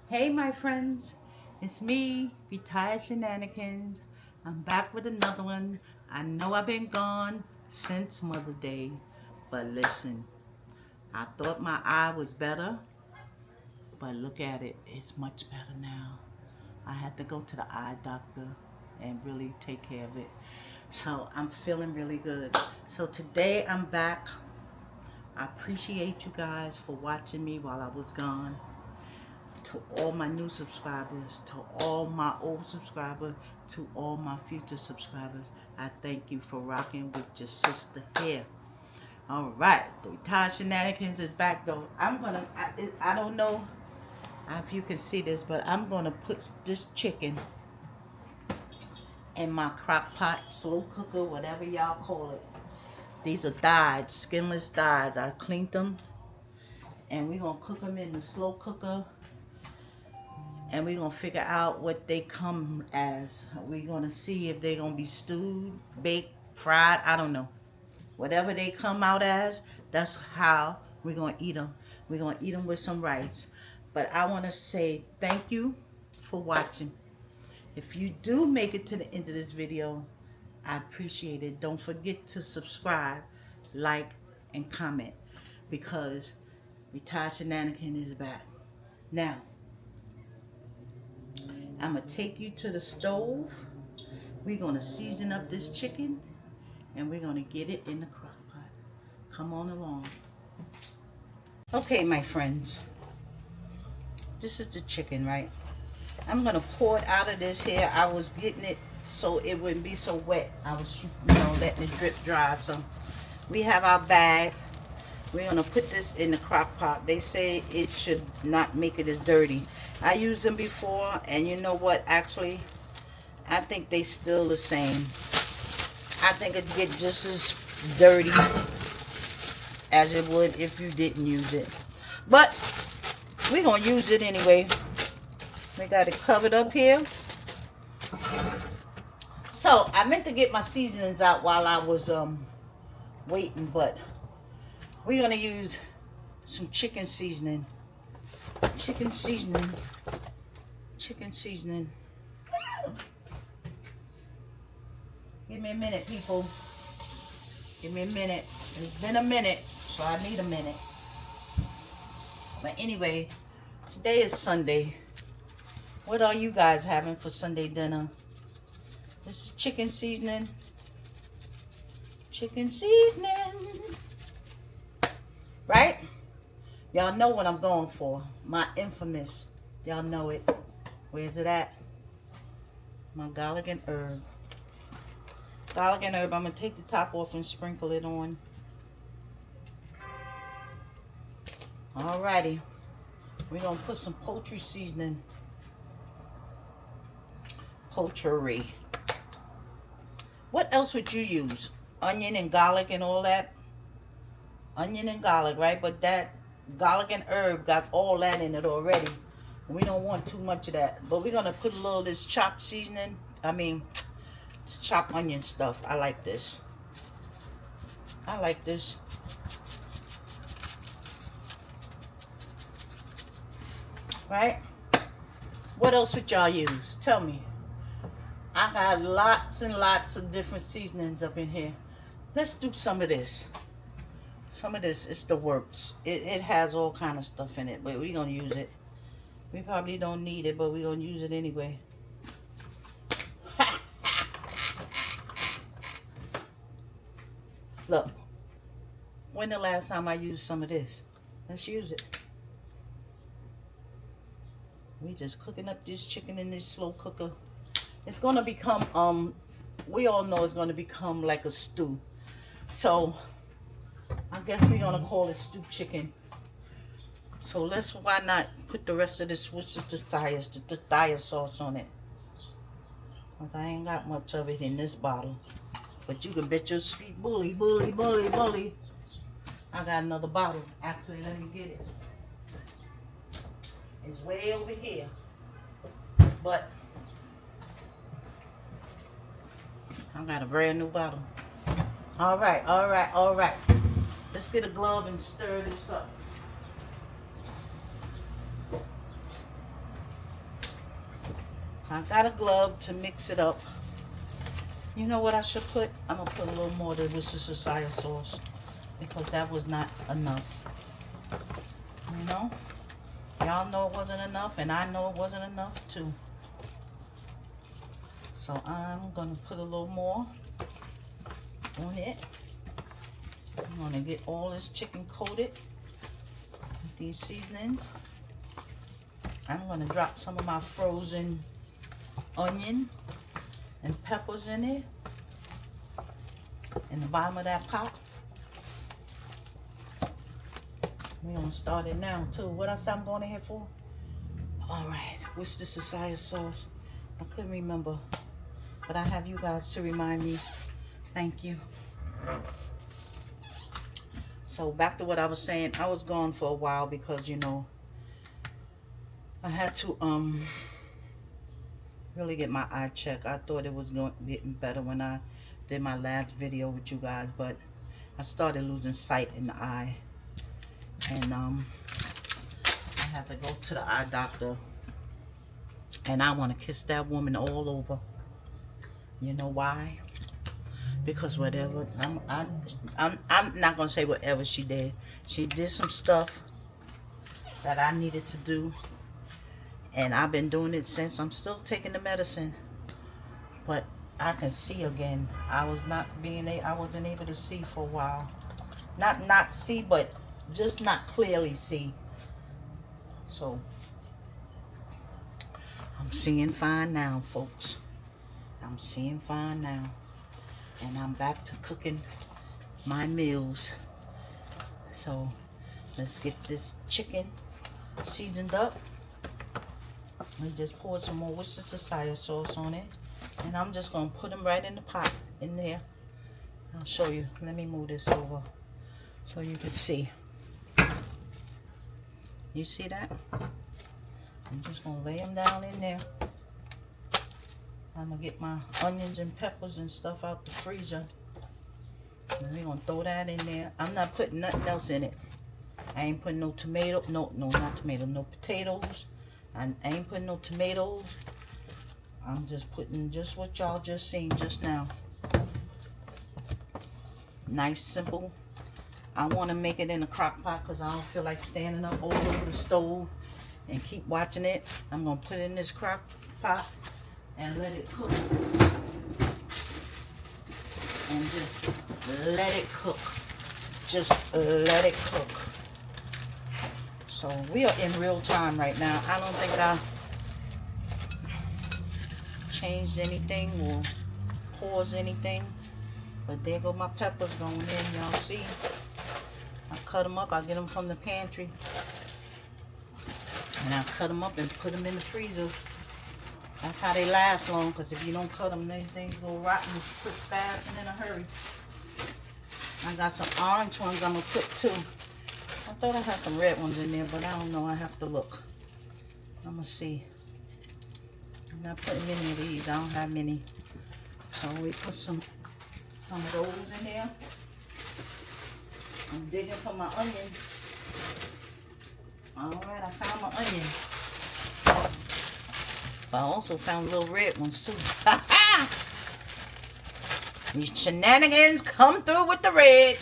Hey my friends, it's me, Retired Shenanigans. I'm back with another one. I know I've been gone since Mother's Day, but listen, I thought my eye was better, but look at it, it's much better now. I had to go to the eye doctor and really take care of it. So I'm feeling really good. So today I'm back. I appreciate you guys for watching me while I was gone. To all my new subscribers, to all my old subscribers, to all my future subscribers, I thank you for rocking with your sister here. All right, the Retired Shenanigans is back though. I don't know if you can see this, but I'm gonna put this chicken in my crock pot, slow cooker, whatever y'all call it. These are thighs, skinless thighs. I cleaned them, and we're gonna cook them in the slow cooker, and we're gonna figure out what they come as. We're gonna see if they're gonna be stewed, baked, fried. I don't know. Whatever they come out as, that's how we're gonna eat them. We're gonna eat them with some rice. But I want to say thank you for watching. If you do make it to the end of this video, I appreciate it. Don't forget to subscribe, like, and comment, because Retired Shenanigan is back. Now, I'm going to take you to the stove. We're going to season up this chicken, and we're going to get it in the crock pot. Come on along. Okay, my friends. This is the chicken, right? I'm going to pour it out of this here. I was getting it so it wouldn't be so wet. I was, letting it drip dry. So we have our bag. We're going to put this in the crock pot. They say it should not make it as dirty. I used them before, and you know what? Actually, I think they still the same. I think it get just as dirty as it would if you didn't use it. But we're going to use it anyway. We got it covered up here. So I meant to get my seasonings out while I was waiting, but we're going to use some chicken seasoning. Chicken seasoning. Give me a minute, people. Give me a minute. It's been a minute, so I need a minute. But anyway, today is Sunday. What are you guys having for Sunday dinner? This is chicken seasoning. Chicken seasoning. Right? Y'all know what I'm going for. My infamous. Y'all know it. Where's it at? My garlic and herb. Garlic and herb. I'm going to take the top off and sprinkle it on. Alrighty. We're going to put some poultry seasoning. Poultry. What else would you use? Onion and garlic and all that? Onion and garlic, right? But that garlic and herb got all that in it already. We don't want too much of that. But we're going to put a little of this chopped seasoning. This chopped onion stuff. I like this. I like this. Right? What else would y'all use? Tell me. I got lots and lots of different seasonings up in here. Let's do some of this. Some of this is the works. It has all kind of stuff in it, but we're going to use it. We probably don't need it, but we're going to use it anyway. Look. When the last time I used some of this? Let's use it. We just cooking up this chicken in this slow cooker. It's going to become, we all know it's going to become like a stew. So, I guess we're going to call it stewed chicken. So, why not put the rest of this Worcestershire sauce on it. Because I ain't got much of it in this bottle. But you can bet your sweet bully. I got another bottle. Actually, let me get it. It's way over here. But I got a brand new bottle. All right. Let's get a glove and stir this up. I got a glove to mix it up. You know what I should put? I'm going to put a little more of the Worcestershire sauce because that was not enough. You know? Y'all know it wasn't enough, and I know it wasn't enough too. So I'm going to put a little more on it. I'm going to get all this chicken coated with these seasonings. I'm going to drop some of my frozen onion and peppers in it, in the bottom of that pot. We're going to start it now too. What else I'm going in here for? Alright, Worcestershire sauce. I couldn't remember, but I have you guys to remind me. Thank you. So back to what I was saying. I was gone for a while because, you know, I had to really get my eye checked. I thought it was getting better when I did my last video with you guys, but I started losing sight in the eye, and I had to go to the eye doctor, and I want to kiss that woman all over. You know why? Because whatever, I'm not gonna say whatever she did. She did some stuff that I needed to do, and I've been doing it since. I'm still taking the medicine, but I can see again. I wasn't able to see for a while. Not see, but just not clearly see. So I'm seeing fine now, folks. I'm seeing fine now. And I'm back to cooking my meals. So let's get this chicken seasoned up. I just poured some more Worcestershire sauce on it, and I'm just gonna put them right in the pot in there. I'll show you. Let me move this over so you can see. You see that? I'm just gonna lay them down in there. I'm gonna get my onions and peppers and stuff out the freezer, and we're gonna throw that in there. I'm not putting nothing else in it. I ain't putting no tomato, no potatoes. I ain't putting no tomatoes. I'm just putting just what y'all just seen just now. Nice, simple. I want to make it in a crock pot because I don't feel like standing up all over the stove and keep watching it. I'm gonna put it in this crock pot and let it cook, and just let it cook. Just let it cook. So we are in real time right now. I don't think I changed anything or paused anything, but there go my peppers going in. Y'all see? I cut them up. I get them from the pantry, and I cut them up and put them in the freezer. That's how they last long, because if you don't cut them, then things go rotten quick, fast, and in a hurry. I got some orange ones I'm going to put too. I thought I had some red ones in there, but I don't know. I have to look. I'm going to see. I'm not putting many of these. I don't have many. So we put some of those in there. I'm digging for my onion. Alright, I found my onion. But I also found little red ones too. These shenanigans come through with the red.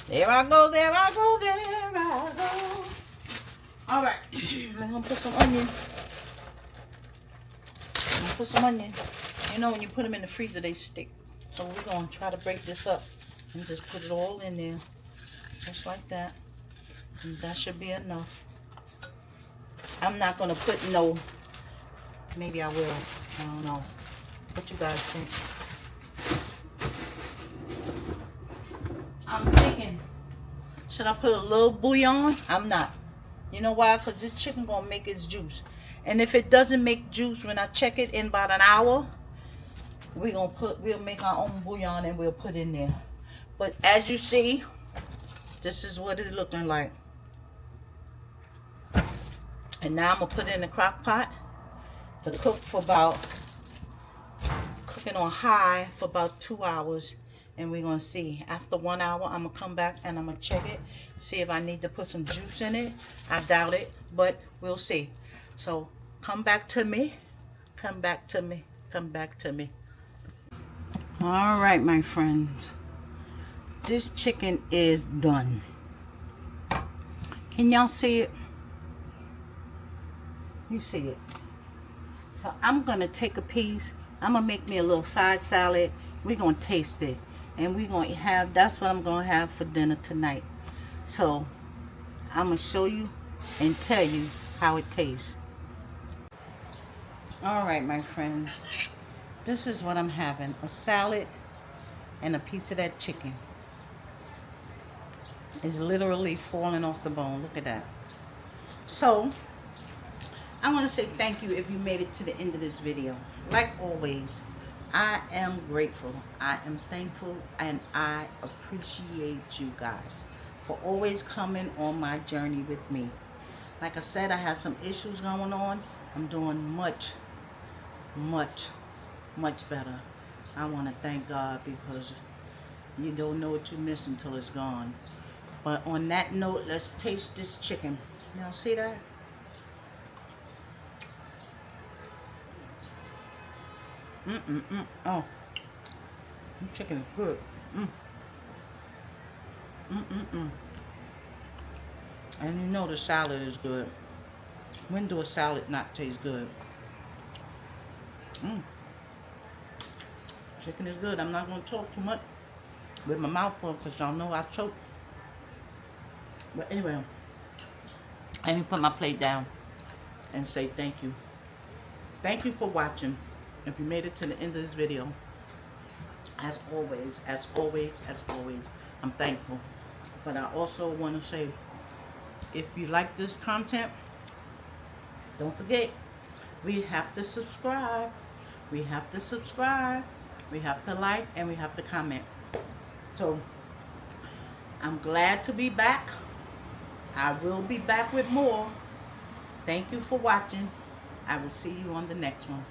There I go, there I go, there I go. Alright, I'm gonna put some onion. I'm gonna put some onion. You know, when you put them in the freezer, they stick. So we're gonna try to break this up and just put it all in there. Just like that. And that should be enough. I'm not gonna put no, maybe I will. I don't know. What you guys think? I'm thinking, should I put a little bouillon? I'm not. You know why? Because this chicken gonna make its juice. And if it doesn't make juice when I check it in about an hour, we'll make our own bouillon and we'll put in there. But as you see, this is what it's looking like. And now I'm gonna put it in the crock pot to cook for about, cooking on high for about 2 hours. And we're gonna see. After 1 hour, I'm gonna come back and I'm gonna check it, see if I need to put some juice in it. I doubt it, but we'll see. So come back to me Come back to me. Come back to me. All right, my friends. This chicken is done. Can y'all see it? You see it. So I'm going to take a piece. I'm going to make me a little side salad. We're going to taste it. And we're going to have, that's what I'm going to have for dinner tonight. So I'm going to show you and tell you how it tastes. All right, my friends. This is what I'm having. A salad and a piece of that chicken. It's literally falling off the bone. Look at that. So I want to say thank you if you made it to the end of this video. Like always, I am grateful, I am thankful, and I appreciate you guys for always coming on my journey with me. Like I said, I have some issues going on. I'm doing much better. I want to thank God because you don't know what you miss until it's gone. But on that note, let's taste this chicken. Y'all see that? Oh, the chicken is good. And you know the salad is good. When do a salad not taste good? Chicken is good. I'm not going to talk too much with my mouth full because y'all know I choke. But anyway, let me put my plate down and say thank you. Thank you for watching. If you made it to the end of this video, as always, I'm thankful. But I also want to say, if you like this content, don't forget, we have to subscribe. We have to subscribe. We have to like and we have to comment. So, I'm glad to be back. I will be back with more. Thank you for watching. I will see you on the next one.